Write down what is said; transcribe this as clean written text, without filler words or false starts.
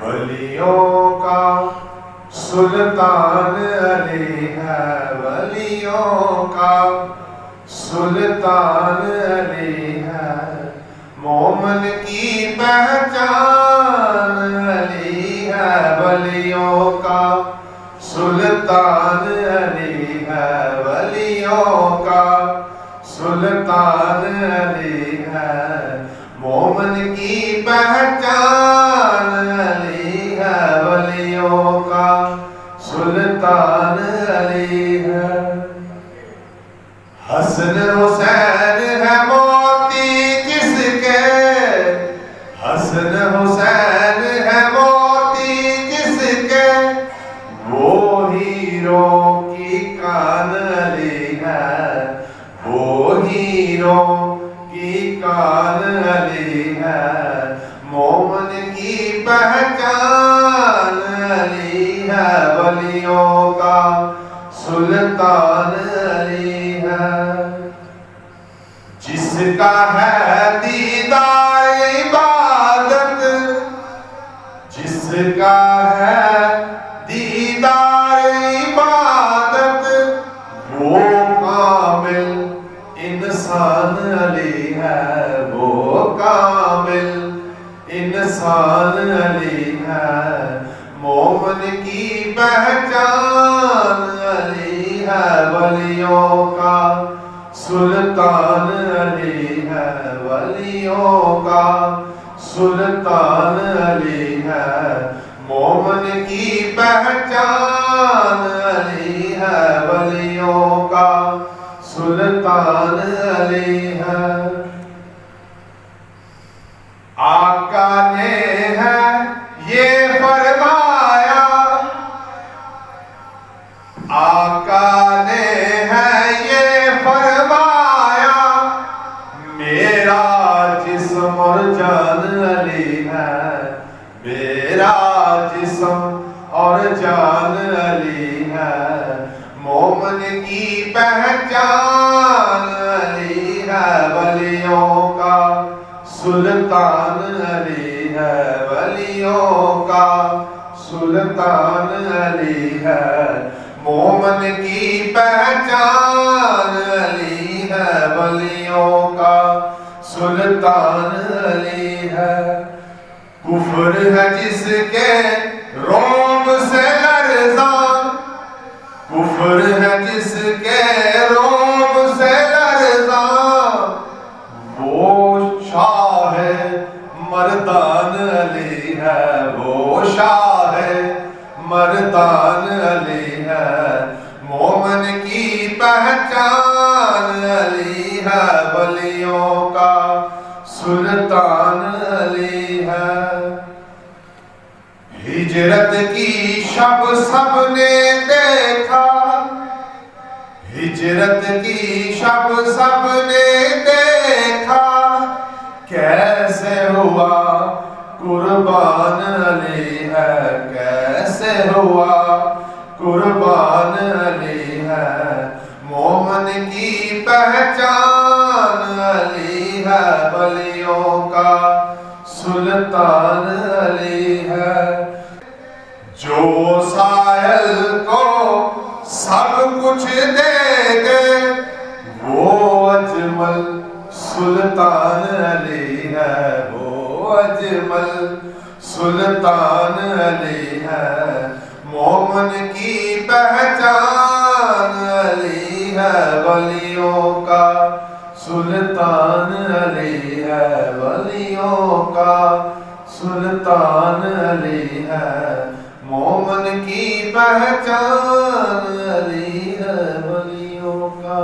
ولیوں کا سلطان علی ہے، ولیوں کا سلطان علی ہے، مومن کی پہچان علی ہے، ولیوں کا سلطان علی ہے، ولیوں کا سلطان علی ہے، مومن کی پہچان علی ہے، ولیوں کا سلطان علی ہے۔ حسن حسین ہے موتی جس کے، حسن حسین ہے موتی جس کے، وہ ہیروں کی کان علی ہے، وہ ہیروں کی کان علی ہے، مومن کی پہچان علی ہے، ولیوں کا سلطان علی ہے۔ جس کا ہے دیدار عبادت، جس کا ہے دیدار عبادت، وہ کامل انسان علی ہے، وہ کامل انسان علی ہے، مومن کی پہچان علی ہے، ولیوں کا سلطان علی ہے، ولیوں کا سلطان علی ہے، مومن کی پہچان علی ہے، ولیوں کا سلطان علی ہے۔ آقا نے ہے یہ فرمایا، آقا نے ہے یہ فرمایا، میرا جسم اور جان علی ہے، میرا جسم اور جان علی ہے، مومن کی پہچان علی ہے، ولیوں کا سلطان علی ہے، ولیوں کا سلطان علی ہے، مومن کی پہچان علی ہے، ولیوں کا سلطان علی ہے۔ کفر ہے جس کے رعب سے لرزاں، کفر ہے جس کے رعب سے لرزاں، وہ شاہ مردان علی ہے، وہ شاہ مردان علی ہے، مومن کی پہچان علی ہے، ولیوں کا سلطان علی ہے۔ ہجرت کی شب سب نے دیکھا، ہجرت کی شب سب نے دیکھا، کیسے ہوا قربان علی ہے، کیسے ہوا قربان علی ہے، مومن کی پہچان علی ہے، ولیوں کا سلطان علی ہے۔ جو سائل کو سب کچھ دے دے، وہ اجمل سلطان علی ہے، وہ اجمل سلطان علی ہے، مومن کی پہچان علی ہے، ولیوں کا سلطان علی ہے، ولیوں کا سلطان علی ہے، مومن کی پہچان علی ہے، ولیوں کا